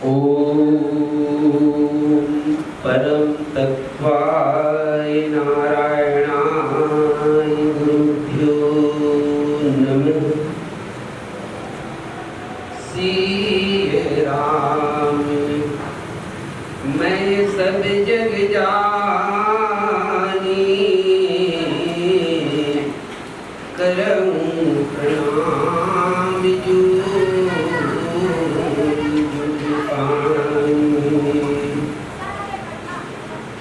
ओम परम तत्वाय नारायणाय गुरुभ्यो नमः। सिय राम मैं सब जग जानी, करऊं प्रणाम जो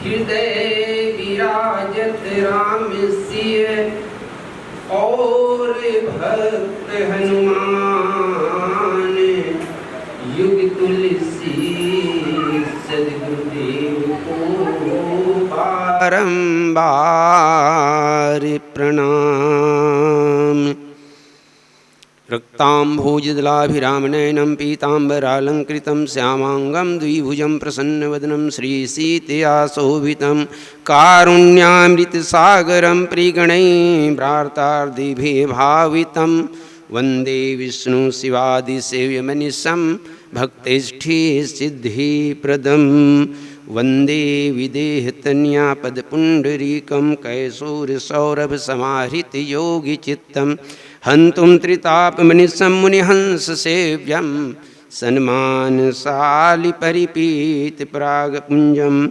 हृदय विराजत राम सिय और भक्त हनुमान, युग तुलसी सद्गुरुदेव को बारंबार प्रणाम। रक्ताम्भोजदलाभिरामनयनं पीताम्बरालङ्कृतं श्यामाङ्गं द्विभुजं प्रसन्नवदनं श्रीसीतया शोभितं कारुण्यामृतसागरं प्रिगणैः प्रार्तार्दिभिः भावितं वन्दे विष्णुशिवादिसेव्यमनिशं भक्तेष्ठिसिद्धिप्रदं वन्दे विदेहतन्यापदपुण्डरीकं कैशोरसौरभसमाहृतयोगिचित्तं हन्तुं त्रितापमनिशं मुनिहंससेव्यं सन्मानशालिपरिपीतपरागपुञ्जम्।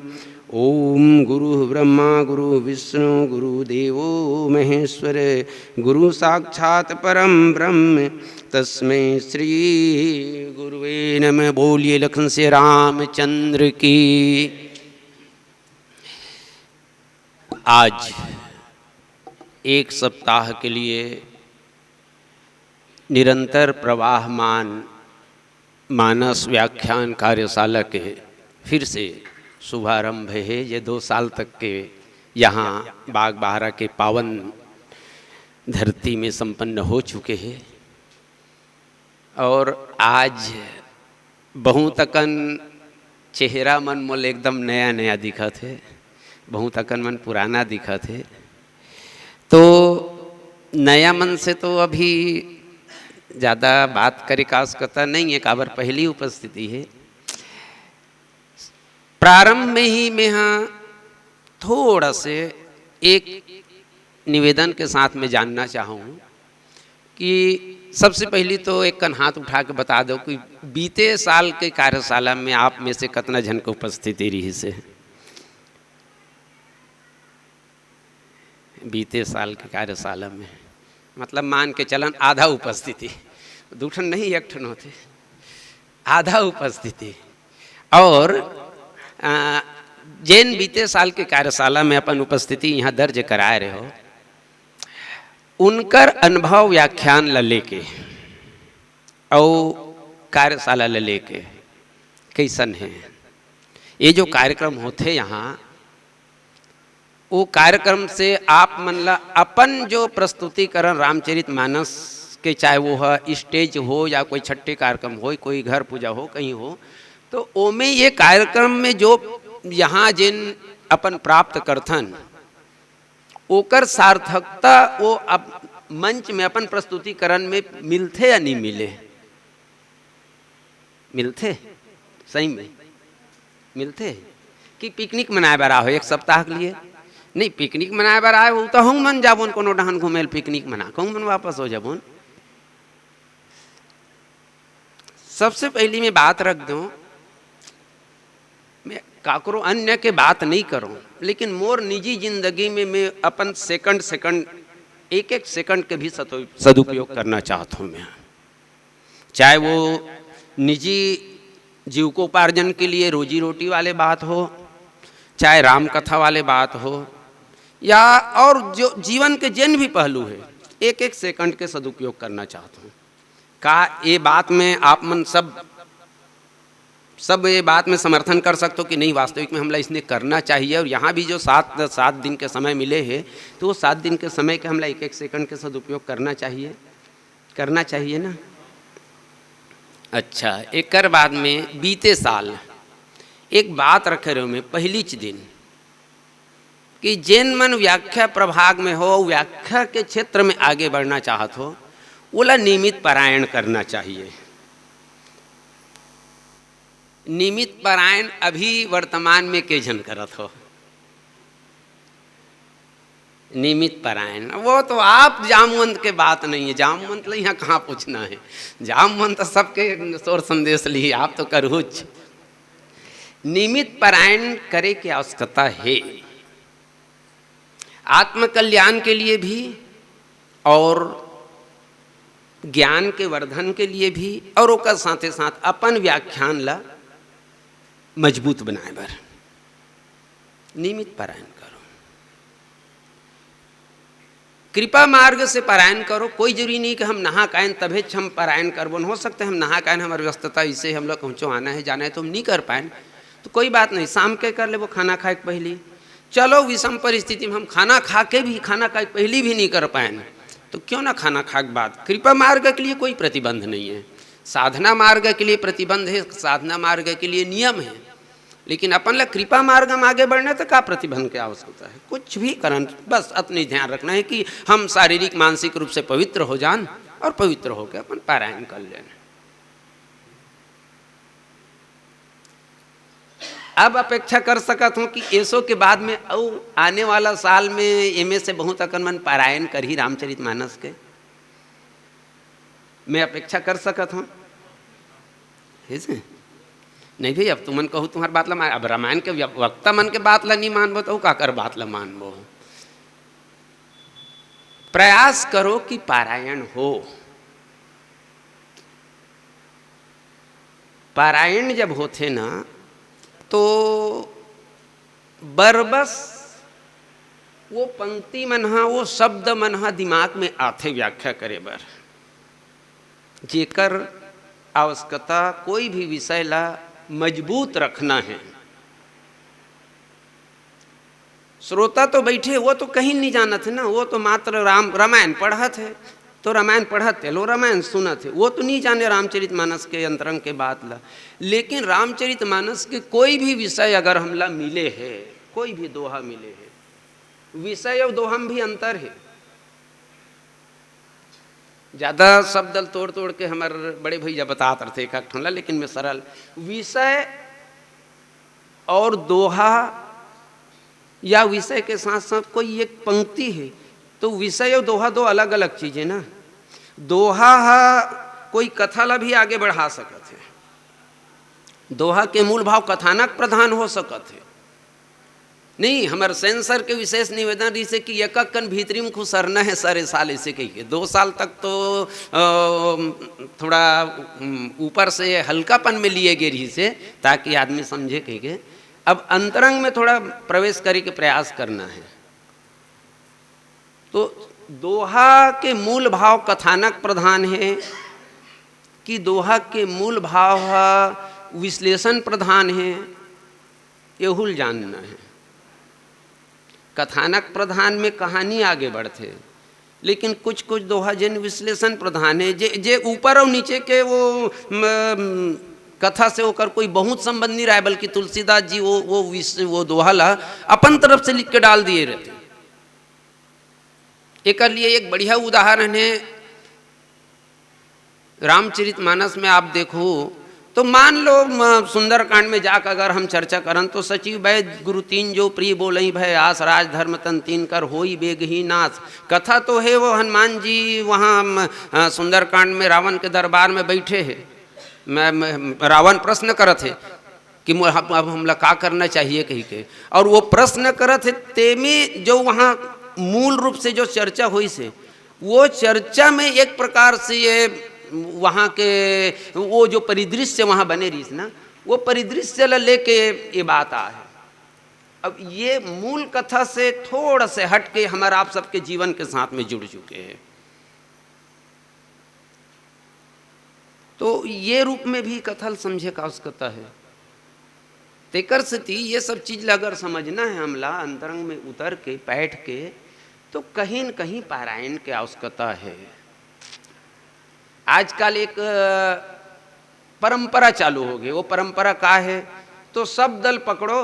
ॐ गुरुः ब्रह्मा गुरुः विष्णु गुरुदेवो महेश्वर गुरु साक्षात् परं ब्रह्म तस्मै श्री गुरुवे नमः। बोलिए लखन से रामचंद्र की। आज एक सप्ताह के लिए निरंतर प्रवाहमान मानस व्याख्यान कार्यशाला के फिर से शुभारंभ है। ये 2 साल तक के यहाँ बागबाहरा के पावन धरती में संपन्न हो चुके हैं और आज बहुत अकन चेहरा मन मोल एकदम नया नया दिखत है, बहुत अकन मन पुराना दिखत है। तो नया मन से तो अभी ज़्यादा बात करे का आवश्यकता नहीं है, काबर पहली उपस्थिति है। प्रारंभ में ही मैं यहाँ थोड़ा से एक निवेदन के साथ में जानना चाहूँ कि सबसे पहली तो एक कन हाथ उठा के बता दो कि बीते साल के कार्यशाला में आप में से कितना जन को उपस्थिति रही से। बीते साल के कार्यशाला में मतलब मान के चलन आधा उपस्थिति, दूठन नहीं एक ठन होते, आधा उपस्थिति। और जैन बीते साल के कार्यशाला में अपन उपस्थिति यहाँ दर्ज कराए रहे हो, उनकर अनुभव व्याख्यान ल लेके और कार्यशाला ल लेके कैसन है ये जो कार्यक्रम होते यहाँ, वो कार्यक्रम से आप मन ला अपन जो प्रस्तुतिकरण रामचरितमानस के, चाहे वो है स्टेज हो या कोई छठे कार्यक्रम हो, कोई घर पूजा हो, कहीं हो, तो ओमें ये कार्यक्रम में जो यहाँ जिन अपन प्राप्त करथन ओकर सार्थकता वो अब मंच में अपन प्रस्तुतिकरण में मिलते या नहीं मिले? मिलते, सही में मिलते कि पिकनिक मनाए बार हो एक सप्ताह के लिए? नहीं, पिकनिक मनाए बार आए तो हम मन जाबुन कोनो डहन घूमेल पिकनिक मना कहूँ मन वापस हो जाबुन। सबसे पहली मैं बात रख दूं, मैं काकरो अन्य के बात नहीं करूं, लेकिन मोर निजी जिंदगी में मैं अपन सेकंड एक सेकंड के भी सदुपयोग करना चाहता हूं मैं। चाहे वो निजी जीविकोपार्जन के लिए रोजी रोटी वाले बात हो, चाहे राम कथा वाले बात हो, या और जो जीवन के जिन भी पहलू है, एक सेकंड के सदुपयोग करना चाहता हूँ। का ये बात में आप मन सब ये बात में समर्थन कर सकते हो कि नहीं वास्तविक में हमला इसने करना चाहिए। और यहाँ भी जो 7 दिन के समय मिले हैं, तो वो 7 दिन के समय के हमला एक सेकंड के सदुपयोग करना चाहिए ना। अच्छा, एक बाद में बीते साल एक बात रखे रहो मैं पहलीच दिन कि जैन मन व्याख्या प्रभाग में हो, व्याख्या के क्षेत्र में आगे बढ़ना चाहत हो, ओला नियमित पारायण करना चाहिए। निमित्त परायण अभी वर्तमान में के जन करत हो। निमित्त परायण वो तो आप जामवंत के बात नहीं है, जामवंत ले यहाँ कहाँ पूछना है, जामवंत सबके शोर संदेश लिए, आप तो करहुच। निमित्त परायण करे की आवश्यकता है, आत्म कल्याण के लिए भी और ज्ञान के वर्धन के लिए भी, और ओकर साथे साथ अपन व्याख्यान ला मजबूत बनाए बर निमित्त परायण करो। कृपा मार्ग से परायण करो। कोई जरूरी नहीं कि हम नहा कायन तभे हम परायण करबन, हो सकता है हम नहा कायन हमारी व्यस्तता इसे हम लोग पहुँचो आना है जाना है तो हम नहीं कर पाए, तो कोई बात नहीं, शाम के कर ले वो खाना खाए के पहले। चलो विषम परिस्थिति में हम खाना खा के भी, खाना खाए पहले भी नहीं कर पाए तो क्यों ना खाना खा के बाद। कृपा मार्ग के लिए कोई प्रतिबंध नहीं है, साधना मार्ग के लिए प्रतिबंध है, साधना मार्ग के लिए नियम है, लेकिन अपन ला कृपा मार्ग में आगे बढ़ने तो क्या प्रतिबंध की आवश्यकता है। कुछ भी करन, बस अपने ध्यान रखना है कि हम शारीरिक मानसिक रूप से पवित्र हो जान और पवित्र होकर अपन पारायण कर लेना। अब अपेक्षा कर सकत हूँ कि ऐसो के बाद में और आने वाला साल में एमे से बहुत अकन मन पारायण कर ही रामचरितमानस के, मैं अपेक्षा कर सकत हूँ नहीं भाई। अब तुमन कहूँ तुम्हार बात ला मान, अब रामायण के वक्ता मन के बात ला नहीं मानबो तो का कर बात ला मानबो। प्रयास करो कि पारायण हो। पारायण जब होते ना तो बरबस वो पंक्ति मनहा, वो शब्द मनहा दिमाग में आते व्याख्या करे बर, जेकर आवश्यकता कोई भी विषय ला मजबूत रखना है। श्रोता तो बैठे, वो तो कहीं नहीं जानत है ना, वो तो मात्र रामायण पढ़त है तो रामायण पढ़त है, लो रामायण सुनत है, वो तो नहीं जाने रामचरितमानस के अंतरंग के बात ला। लेकिन रामचरितमानस के कोई भी विषय अगर हमला मिले है, कोई भी दोहा मिले है, विषय और दोहा में भी अंतर है। ज़्यादा शब्द तोड़ तोड़ के हमारे बड़े भैया बताते रहते एक ठंडा, लेकिन मैं सरल, विषय और दोहा या विषय के साथ साथ कोई एक पंक्ति है तो विषय और दोहा दो अलग अलग चीज़ें ना। दोहा कोई कथा ला भी आगे बढ़ा सकत है, दोहा के मूल भाव कथानक प्रधान हो सकत है। नहीं, हमारे सेंसर के विशेष निवेदन जैसे कि एक कन भीतरी में खुसरना है सारे साल, ऐसे कहिए 2 साल तक तो थोड़ा ऊपर से हल्कापन में लिए गए रही से, ताकि आदमी समझे कहिए। अब अंतरंग में थोड़ा प्रवेश करे के प्रयास करना है। तो दोहा के मूल भाव कथानक प्रधान है कि दोहा के मूल भाव विश्लेषण प्रधान है, यहुल जानना है। कथानक प्रधान में कहानी आगे बढ़ते, लेकिन कुछ कुछ दोहा जिन विश्लेषण प्रधान है, जे ऊपर और नीचे के वो कथा से होकर कोई बहुत संबंध नहीं रहा, बल्कि तुलसीदास जी वो दोहा ला अपन तरफ से लिख के डाल दिए रहते। एक लिए एक बढ़िया उदाहरण है रामचरितमानस में, आप देखो तो मान लो सुंदरकांड में जाकर अगर हम चर्चा करन तो सचिव वैद गुरु तीन जो प्रिय बोलई भय आस, राज धर्म तन तीन कर होई बेग ही नाश। कथा तो है वो हनुमान जी वहाँ सुंदरकांड में रावण के दरबार में बैठे हैं, रावण प्रश्न करत है कि अब हमला का करना चाहिए कही के, और वो प्रश्न करत है तेमे जो वहाँ मूल रूप से जो चर्चा हुई से, वो चर्चा में एक प्रकार से ये वहाँ के वो जो परिदृश्य वहाँ बने रही ना, वो परिदृश्य लेके ये बात आ है। अब ये मूल कथा से थोड़ा से हट के हमारा आप सबके जीवन के साथ में जुड़ चुके हैं, तो ये रूप में भी कथल समझे का आवश्यकता है। तेकर स्थिति ये सब चीज अगर समझना है हमला अंतरंग में उतर के बैठ के, तो कहीं न कहीं पारायण की आवश्यकता है। आजकल एक परंपरा चालू हो गई, वो परंपरा का है तो सब दल पकड़ो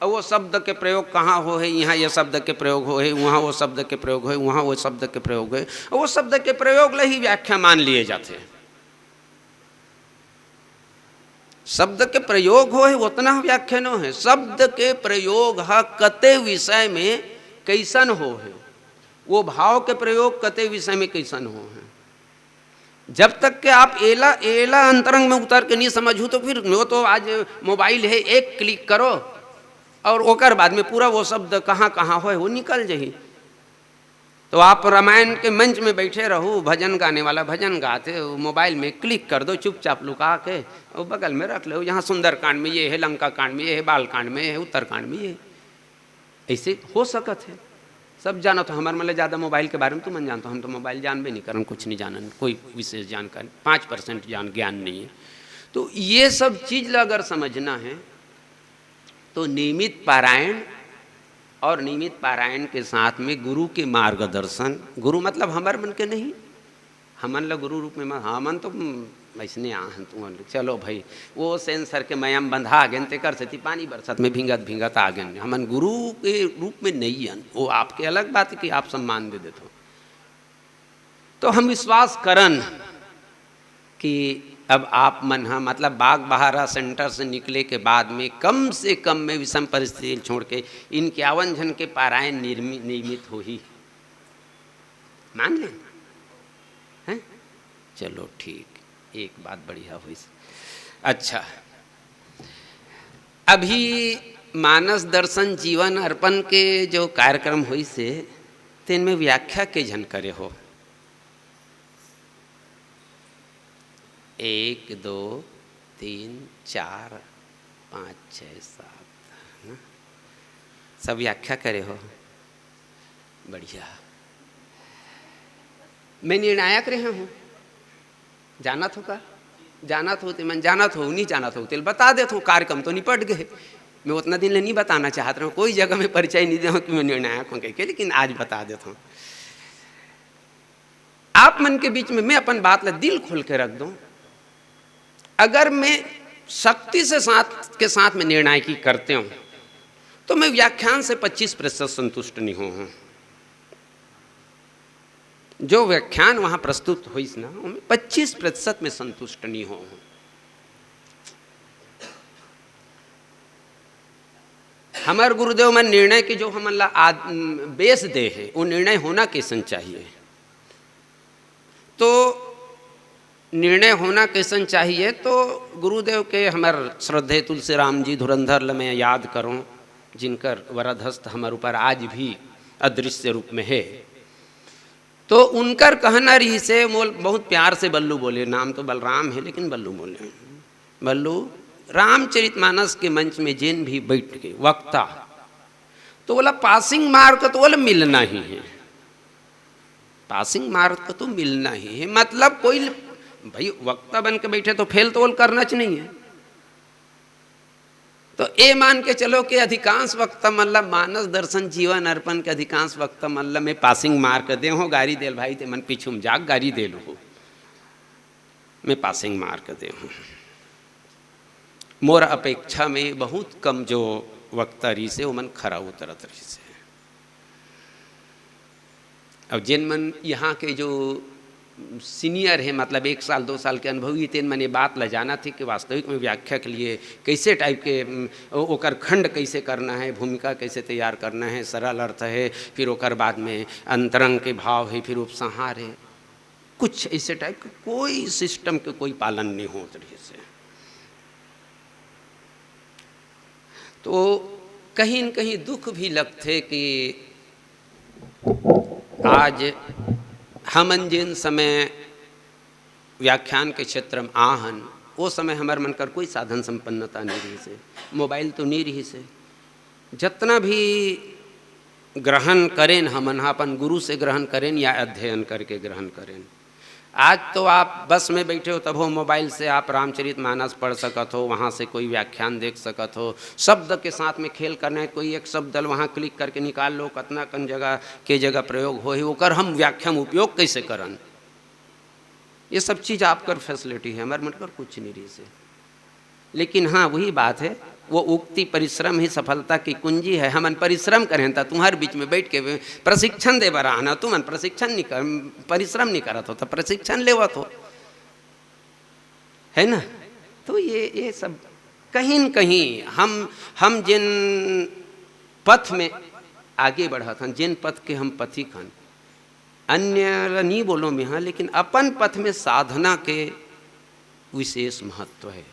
और वो शब्द के प्रयोग कहाँ हो है, यहाँ ये शब्द के प्रयोग हो है, वहाँ वो शब्द के प्रयोग हो है, वहाँ वो शब्द के प्रयोग है, और वो शब्द के प्रयोग ले ही व्याख्या मान लिए जाते हैं। शब्द के प्रयोग हो है उतना व्याख्यानो है। शब्द के प्रयोग है कते विषय में कैसन हो है, वो भाव के प्रयोग कते विषय में कैसन हो है। जब तक के आप एला एला अंतरंग में उतर के नहीं समझू तो फिर वो तो आज मोबाइल है, एक क्लिक करो और ओकर बाद में पूरा वो शब्द कहाँ कहाँ हो वो निकल जाही। तो आप रामायण के मंच में बैठे रहो, भजन गाने वाला भजन गाते, मोबाइल में क्लिक कर दो चुपचाप लुका के और बगल में रख लो, यहाँ सुंदरकांड में ये है, लंका कांड में ये है, बाल कांड में है, उत्तरकांड में ये, ऐसे हो सकत है। सब जाना तो हमारे मतलब ज़्यादा मोबाइल के बारे में तो मन जानता, हम तो मोबाइल जानबे नहीं करन, कुछ नहीं जानन, कोई विशेष जानकारी 5% ज्ञान नहीं है। तो ये सब चीज़ अगर समझना है तो नियमित पारायण और नियमित पारायण के साथ में गुरु के मार्गदर्शन, गुरु मतलब हमारे मन के नहीं, हमन ला गुरु रूप में हमन तो वैसने आहन तुम चलो भाई वो सेंसर के मयम बंधा गए ते कर से पानी बरसात में भींगत भींगत आ गए, हमन गुरु के रूप में नहीं हन। वो आपके अलग बात है कि आप सम्मान दे देते हो। तो हम विश्वास करन कि अब आप मन हाँ मतलब बाग बहारा सेंटर से निकले के बाद में कम से कम में विषम परिस्थिति छोड़ के इन 51 जन के पारायण नियमित हो ही, मान लें हैं? चलो ठीक, एक बात बढ़िया हुई। अच्छा, अभी मानस दर्शन जीवन अर्पण के जो कार्यक्रम हुई से तेन में व्याख्या के जन करे हो, 1 2 3 4 5 6 7 सब व्याख्या करे हो, बढ़िया। मैं निर्णायक रहे हूँ, जाना थो का जाना थो ते मन जाना थो नहीं जाना थो तेल बता दे थो, कार्यक्रम तो निपट गए। मैं उतना दिन ले नहीं बताना चाहता हूँ, कोई जगह में परिचय नहीं दे कि मैं निर्णायक हूँ कह, लेकिन आज बता देता हूँ आप मन के बीच में। मैं अपन बात ला दिल खोल के रख दूँ, अगर मैं शक्ति से के साथ में निर्णय की करते हूँ तो मैं व्याख्यान से 25% संतुष्ट नहीं हूँ। जो व्याख्यान वहाँ प्रस्तुत हुई ना 25% में संतुष्ट नहीं हूँ। हमारे गुरुदेव में निर्णय के जो हम बेस दे है वो निर्णय होना कैसन चाहिए, तो निर्णय होना कैसन चाहिए। तो गुरुदेव के हमार श्रद्धे तुलसी राम जी धुरंधर ल मैं याद करूं, जिनकर वरदहस्त हमारे ऊपर आज भी अदृश्य रूप में है। तो उनकर कहना रही से मोल बहुत प्यार से बल्लू बोले, नाम तो बलराम है लेकिन बल्लू बोले, बल्लू रामचरितमानस के मंच में जिन भी बैठ के वक्ता तो बोला पासिंग मार्क तो बोला मिलना ही है, पासिंग मार्क तो मिलना ही है। मतलब कोई भाई वक्ता बन के बैठे तो फेल तो करना च नहीं है। तो ये मान के चलो कि अधिकांश वक्ता मतलब मानस दर्शन जीवन अर्पण के अधिकांश वक्ता मतलब मैं पासिंग मार्क दे हो, गाड़ी देल भाई ते मन पीछू में जाग गाड़ी दे लो, मैं पासिंग मार्क दे हूँ। मोर अपेक्षा में बहुत कम जो वक्ता रही से वो मन खरा उतरत रही से। अब जिन मन यहाँ के जो सीनियर है मतलब 1 साल 2 साल के अनुभवी तेन मैंने बात ल जाना थी कि वास्तविक में व्याख्या के लिए कैसे टाइप के ओकर खंड कैसे करना है, भूमिका कैसे तैयार करना है, सरल अर्थ है, फिर ओकर बाद में अंतरंग के भाव है, फिर उपसंहार है, कुछ ऐसे टाइप के कोई सिस्टम के कोई पालन नहीं हो रही से। तो कहीं न कहीं दुख भी लगते कि आज हमन जिन समय व्याख्यान के क्षेत्र में आहन वो समय हमारे मन कर कोई साधन संपन्नता नहीं रही से, मोबाइल तो नहीं रही से, जितना भी ग्रहण करें हमन अपन गुरु से ग्रहण करें या अध्ययन करके ग्रहण करें। आज तो आप बस में बैठे हो तब हो मोबाइल से आप रामचरितमानस पढ़ सकत हो, वहाँ से कोई व्याख्यान देख सकत हो, शब्द के साथ में खेल करना है, कोई एक शब्द वहाँ क्लिक करके निकाल लो, कितना कन जगह के जगह प्रयोग हो ओकर हम व्याख्या में उपयोग कैसे करन, ये सब चीज़ आपकर फैसिलिटी है, हमारे मन कर कुछ नहीं रही से। लेकिन हाँ वही बात है, वो उक्ति परिश्रम ही सफलता की कुंजी है। हमन परिश्रम करें तो तुम्हारे बीच में बैठ के प्रशिक्षण दे बरा ना, तुमन प्रशिक्षण नहीं कर परिश्रम नहीं करत हो तो प्रशिक्षण लेवत हो, है ना। तो ये सब कहीं न कहीं हम जिन पथ में आगे बढ़त हन, जिन पथ के हम पथिक हन, अन्य नहीं बोलो में हाँ, लेकिन अपन पथ में साधना के विशेष महत्व है,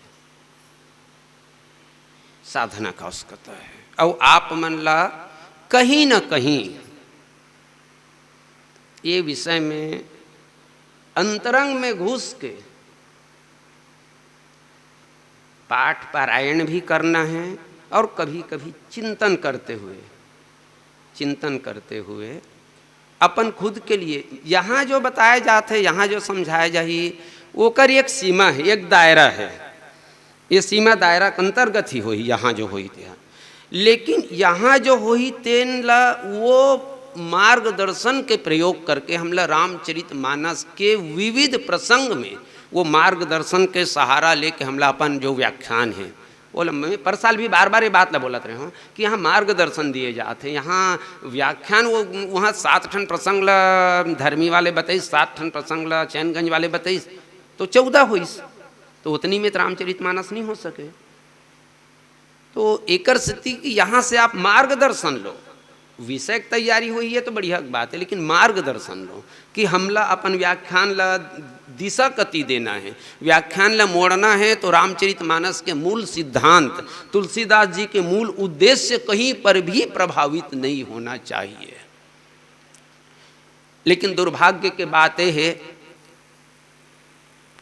साधना का आवश्यकता है। और आप मन ला कहीं न कहीं ये विषय में अंतरंग में घुस के पाठ पारायण भी करना है, और कभी कभी चिंतन करते हुए अपन खुद के लिए यहाँ जो बताया जाते, यहाँ जो समझाया जाए, वो कर एक सीमा है, एक दायरा है। ये सीमा दायरा के अंतर्गत ही होई, यहाँ जो होई थे। लेकिन यहाँ जो होई तेन ला वो मार्गदर्शन के प्रयोग करके हमला रामचरितमानस के विविध प्रसंग में वो मार्गदर्शन के सहारा लेके हमला अपन जो व्याख्यान है, वो मैं पर साल भी बार बार ये बात ला बोलत रहे हूँ कि यहाँ मार्गदर्शन दिए जाते, यहाँ व्याख्यान वो वहाँ 7 ठन प्रसंग ला धर्मी वाले बताइस, 7 ठन प्रसंग ला चैनगंज वाले बताइस, तो 14 होइस। तो उतनी में तो रामचरितमानस नहीं हो सके। तो एकर स्थिति कि यहाँ से आप मार्गदर्शन लो, विषय की तैयारी हुई है तो बढ़िया बात है, लेकिन मार्गदर्शन लो कि हमला अपन व्याख्यान ला दिशा कति देना है, व्याख्यान ला मोड़ना है, तो रामचरितमानस के मूल सिद्धांत, तुलसीदास जी के मूल उद्देश्य कहीं पर भी प्रभावित नहीं होना चाहिए। लेकिन दुर्भाग्य की बात यह है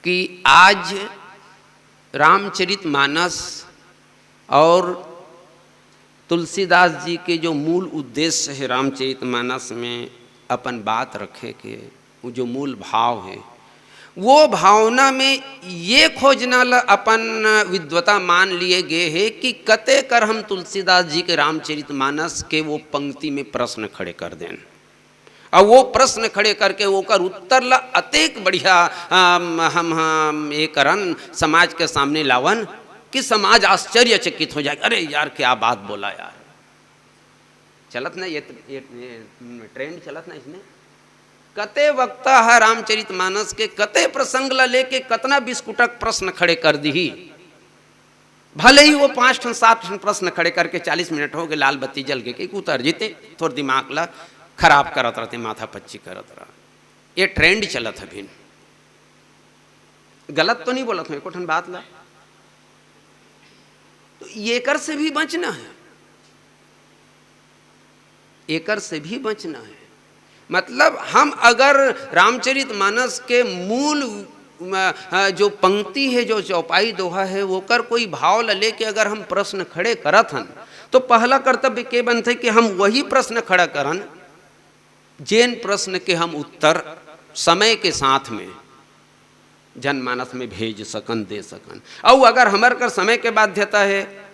कि आज रामचरितमानस और तुलसीदास जी के जो मूल उद्देश्य है रामचरितमानस में अपन बात रखे के, वो जो मूल भाव है, वो भावना में ये खोजना ल अपन विद्वता मान लिए गए है कि कते कर हम तुलसीदास जी के रामचरितमानस के वो पंक्ति में प्रश्न खड़े कर दें, और वो प्रश्न खड़े करके वो कर उत्तर ला अतेक बढ़िया हम ये करन समाज के सामने लावन कि समाज आश्चर्यचकित हो जाए, अरे यार क्या बात बोला यार। चलत ना ये ट्रेंड चलत ना इसमें, कते वक्ता है रामचरितमानस के कते प्रसंग ला लेके कतना बिस्कुटक प्रश्न खड़े कर दी, भले ही वो 5 ठन 7 ठन प्रश्न खड़े करके 40 मिनट हो गए, लाल बत्ती जल गए कि उतर जीते, थोड़ा दिमाग ला खराब करत रहते, माथा पच्ची करत रहा। ये ट्रेंड चलत है भी, गलत तो नहीं बोलत हूँ, एको ठन बात ला। तो एकर से भी बचना है, एकर से भी बचना है। मतलब हम अगर रामचरितमानस के मूल जो पंक्ति है, जो चौपाई दोहा है, वो कर कोई भाव ला लेके अगर हम प्रश्न खड़े करत हन, तो पहला कर्तव्य के बनते कि हम वही प्रश्न खड़ा करन जेन प्रश्न के हम उत्तर समय के साथ में जनमानस में भेज सकन, दे सकन। और अगर हमार कर समय के बाध्यता है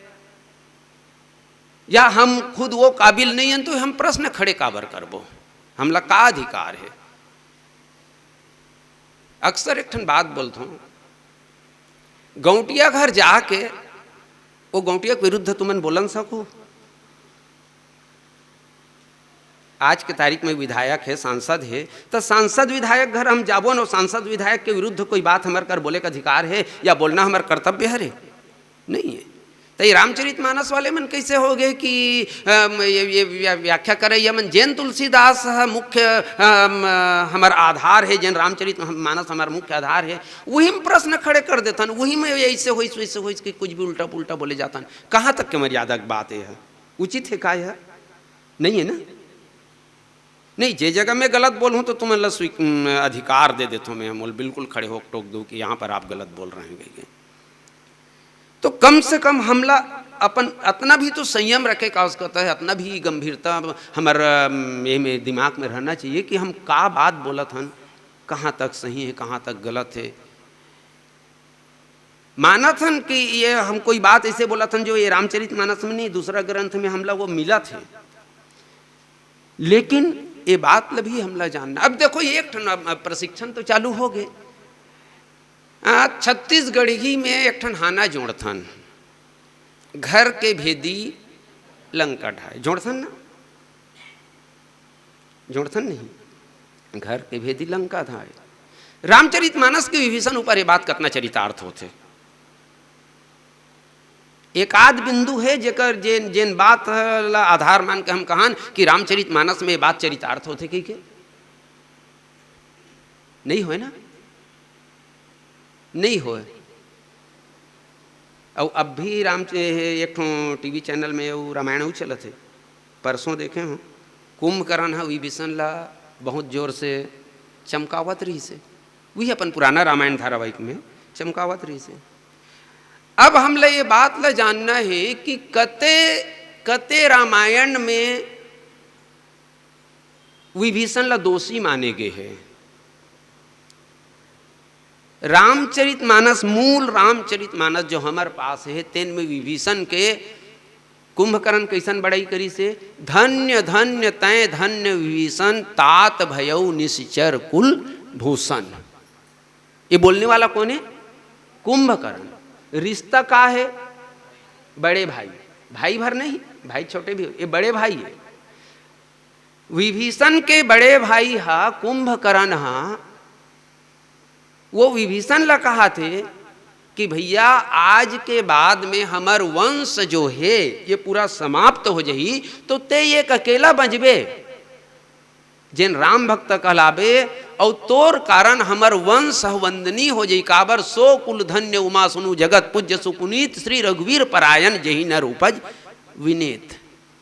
या हम खुद वो काबिल नहीं हैं, तो हम प्रश्न खड़े काबर करबो, हमला का अधिकार है। अक्सर एक ठन बात बोलता हूँ, गौटिया घर जाके वो गौटिया के विरुद्ध तुमन बोलन सको। आज के तारीख में विधायक है, सांसद है, तो सांसद विधायक घर हम जाबो न, सांसद विधायक के विरुद्ध कोई बात हमारे कर बोले का अधिकार है या बोलना हमारा कर्तव्य है रे? नहीं है। तो ये रामचरितमानस वाले मन कैसे हो गए कि ये व्याख्या करे, ये मन जैन तुलसीदास मुख्य हमारा आधार है, जैन रामचरितमानस हमारा मुख्य आधार है, वही में प्रश्न खड़े कर देता, वही में ऐसे हो वैसे हो कि कुछ भी उल्टा पुल्टा बोले जाता। कहाँ तक के मर्यादा की बात है, उचित है का है? नहीं है ना। नहीं, जे जगह मैं गलत बोलूँ तो तुम्हें अधिकार दे देता हूँ, मैं बिल्कुल खड़े हो टोक दूँ कि यहाँ पर आप गलत बोल रहे हैं। तो कम से कम हमला अपन अतना भी तो संयम रखे का आवश्यकता है, अतना भी गंभीरता हमारा ये में दिमाग में रहना चाहिए कि हम का बात बोलत हन, कहाँ तक सही है कहाँ तक गलत है। मानत हन कि ये हम कोई बात ऐसे बोला था जो ये रामचरितमानस में नहीं, दूसरा ग्रंथ में हमला वो मिला थे, लेकिन ये बात भी हमला जानना। अब देखो एक ठन प्रशिक्षण तो चालू हो गए, छत्तीसगढ़ी में एक ठन हाना जोड़थन, घर के भेदी लंका ढाए, जोड़थन ना, जोड़थन नहीं, घर के भेदी लंका ढाए। रामचरितमानस के विभीषण ऊपर ये बात कितना चरितार्थ होते, एक आध बिंदु है जेकर जेन जेन बात ला आधार मान के हम कहान कि रामचरित मानस में बात चरितार्थ होते कही के नहीं होए ना, नहीं होए। और अब भी एक टीवी चैनल में वो रामायण चलत है, परसों देखे हो, कुंभकर्ण है विभीषण ला बहुत जोर से चमकावत रही से, वही अपन पुराना रामायण धारावाहिक में चमकावत रही से। अब हम ले ये बात ला जानना है कि कते कते रामायण में विभीषण ला दोषी माने गए हैं। रामचरितमानस, मूल रामचरितमानस जो हमारे पास है, तेन में विभीषण के कुंभकर्ण कैसन बड़ाई करी से, धन्य धन्य तय धन्य विभीषण तात भयउ निश्चर कुल भूषण। ये बोलने वाला कौन है? कुंभकर्ण। रिश्ता का है? बड़े भाई, भाई भर नहीं, भाई छोटे भी, ये बड़े भाई है। विभीषण के बड़े भाई हा कुंभकर्ण हा, वो विभीषण ला कहा थे कि भैया आज के बाद में हमार वंश जो है ये पूरा समाप्त हो जाही, तो ते एक अकेला बजबे जिन राम भक्त कहलाबे, और तोर कारण हमर वंश वंदनी हो जाई। काबर सो कुल धन्य उमा सुनु जगत पूज्य सुपुनीत श्री रघुवीर परायण जही नर उपज विनेत।